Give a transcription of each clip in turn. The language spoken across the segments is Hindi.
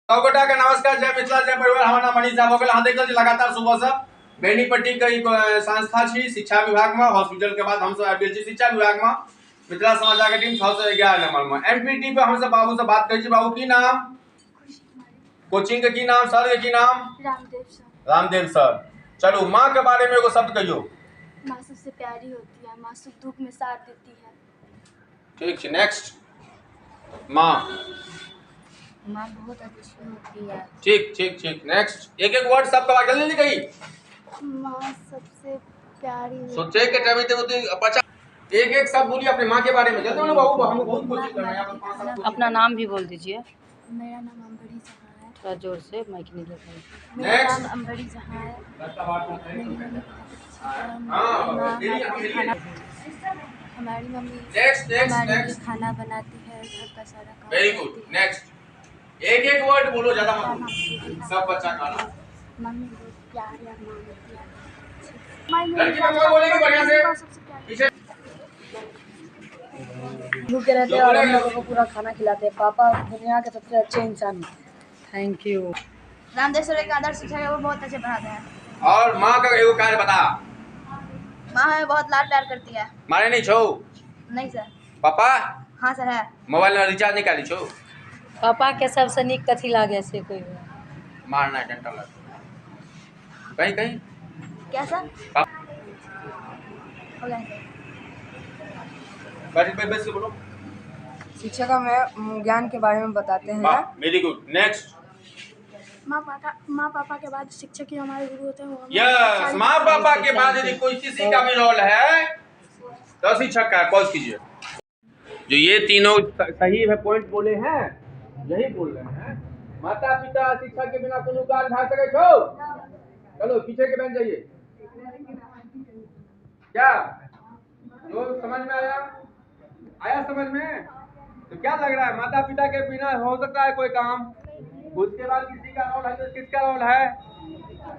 गोटा का नमस्कार, जय मिथिला, जय परिवार। हमारा नाम मनीष साहब होगल। हाँ देखल लगातार सुबह से बेनीपट्टी के संस्था छी शिक्षा विभाग में, हॉस्पिटल के बाद हम सब आबि गेल छी शिक्षा विभाग में। मिथिला समाचार के टीम 611 नंबर में एमपीटी पे हम सब बाबू से बात करै छी। बाबू की नाम, कोचिंग के की नाम, सर के की नाम? रामदेव सर। रामदेव सर। चलो माँ के बारे में एगो शब्द कहियो। माँ सबसे प्यारी होती है, माँ सुख दुख में साथ देती है। ठीक है, नेक्स्ट। माँ बहुत अच्छी होती है। ठीक ठीक ठीक, नेक्स्ट। एक एक वर्ड सब का जल्दी कही। माँ सबसे प्यारी सोचे के टाइम पे बच्चा एक एक सब बोलिए अपने माँ के बारे में। जल्दी बोलो बाबू, हम बहुत कोशिश कर रहे हैं। अपना नाम भी बोल दीजिए। मेरा नाम अंबरी जहाँ है। थोड़ा जोर से माइक नहीं लगा। मेरा नाम अंबरी जहाँ है। हमारी मम्मी हमारे लिए खाना बनाती है, घर का सारा काम। Very good, next. एक एक वर्ड बोलो, ज्यादा मत, सब बच्चा का नाम। मम्मी बहुत प्यारी है, लड़की में बोलेगी बढ़िया से पीछे। भूखे रहते हैं और हम लोगों को पूरा खाना खिलाते हैं। पापा दुनिया के सबसे अच्छे इंसान हैं। Thank you. रामदेव सर एक आदर्श शिक्षक है, वो बहुत अच्छे पढ़ाते हैं। और माँ का एगो कार्य बता। माँ हमें बहुत लाड प्यार करती है। मारे नहीं छो? नहीं सर। पापा? हाँ सर है। मोबाइल में रिचार्ज नहीं करी छो? पापा के सबसे निक कथी लागे से कोई मारना डंडा लग कहीं कहीं क्या सर? हो गया सर। बस बोलो। शिक्षक हमें ज्ञान के बारे में बताते हैं। Very good, next. माँ पापा के बाद शिक्षक ही हमारे गुरु होते हैं। यस, माँ पापा के बाद यदि कोई किसी का भी रोल है तो शिक्षक का। पॉज कीजिए। जो ये तीनों सही है पॉइंट बोले हैं, यही बोल रहे हैं। माता पिता शिक्षा के बिना कोनो काज भाग सके छो? चलो पीछे के बन जाइए। क्या जो समझ में आया समझ में? तो क्या लग रहा है, माता पिता के बिना हो सकता है कोई काम? उसके बाद किसी का रोल है तो किसका रोल है?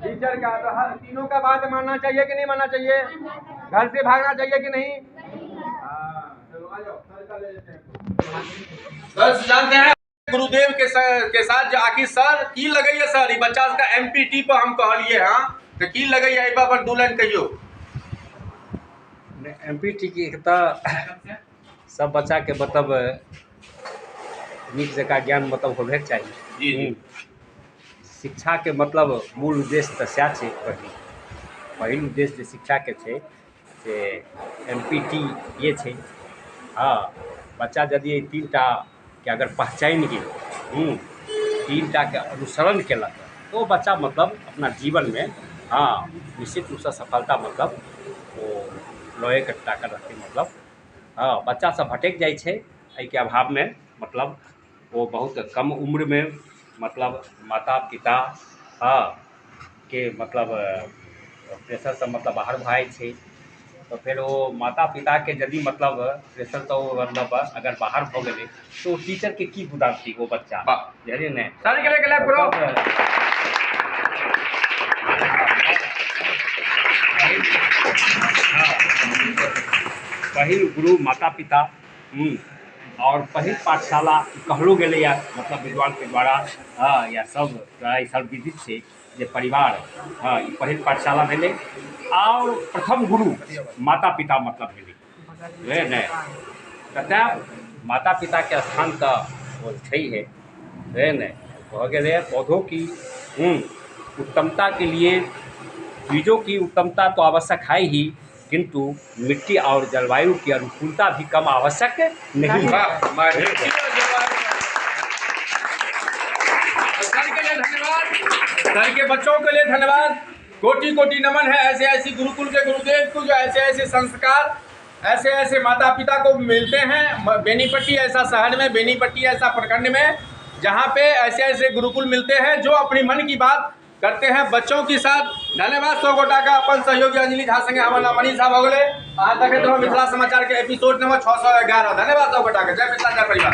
टीचर का। तो हर तीनों का बात मानना चाहिए कि नहीं मानना चाहिए? घर से भागना चाहिए कि नहीं? चलो आ जाओ, सर का ले लेते हैं। सर जानते हैं गुरुदेव के साथ जो आखिर सर की लगैया सर, बच्चा का एमपीटी पर हम कहलिए। हाँ तो की लगैया एक बार 2 लाइन कहियो। एमपीटी की एक सब बच्चा के मतलब नीक जका ज्ञान मतलब होबे चाहिए। जी। शिक्षा के मतलब मूल उद्देश्य तो सएह छै। पहिल उद्देश्य जे शिक्षा के छै से एमपीटी ये छै। हाँ, बच्चा यदि 3टा के अगर पहचान गेल, 3टा के अनुसरण केलक तो बच्चा मतलब अपना जीवन में हाँ निश्चित रूप से सफलता मतलब वो लॉय के ताकत रखते मतलब। हाँ, बच्चा सब भटक जाए छे एहि के अभाव में मतलब वो बहुत कम उम्र में मतलब माता पिता हाँ के मतलब प्रेशर से मतलब बाहर भाई छे। तो फिर वो माता पिता के यदि मतलब प्रेशर तो मतलब अगर बाहर हो गए तो टीचर के की गुदास्ती वो बच्चा जरे ने सारे के लिए करो। पहिल गुरु माता पिता और पहिल पाठशाला कहलो गेले या मतलब विद्वान के द्वारा हाँ या सब विदित से जे परिवार हाँ पहिल पाठशाला भेले और प्रथम गुरु माता पिता मतलब भेले ने। तथा माता पिता के स्थान तो वो है ने हो गए। पौधों की उत्तमता के लिए बीजों की उत्तमता तो आवश्यक है ही, किंतु मिट्टी और जलवायु की अनुकूलता भी कम आवश्यक नहीं है। सर के बच्चों के लिए धन्यवाद, कोटि कोटि नमन है। ऐसे ऐसी गुरुकुल के गुरुदेव को जो ऐसे ऐसे संस्कार ऐसे ऐसे माता पिता को मिलते हैं। बेनीपट्टी ऐसा शहर में, बेनीपट्टी ऐसा प्रखंड में जहाँ पे ऐसे ऐसे गुरुकुल मिलते हैं जो अपनी मन की बात करते हैं बच्चों के साथ। धन्यवाद 100 गोटा का अपन सहयोगी अंजलि झा संगे हमारा नाम मनीष साहब हो गए। आज तक मिथिला समाचार के एपिसोड नंबर 611। धन्यवाद 100 गोटा का। जय मिथिला, जय परिवार।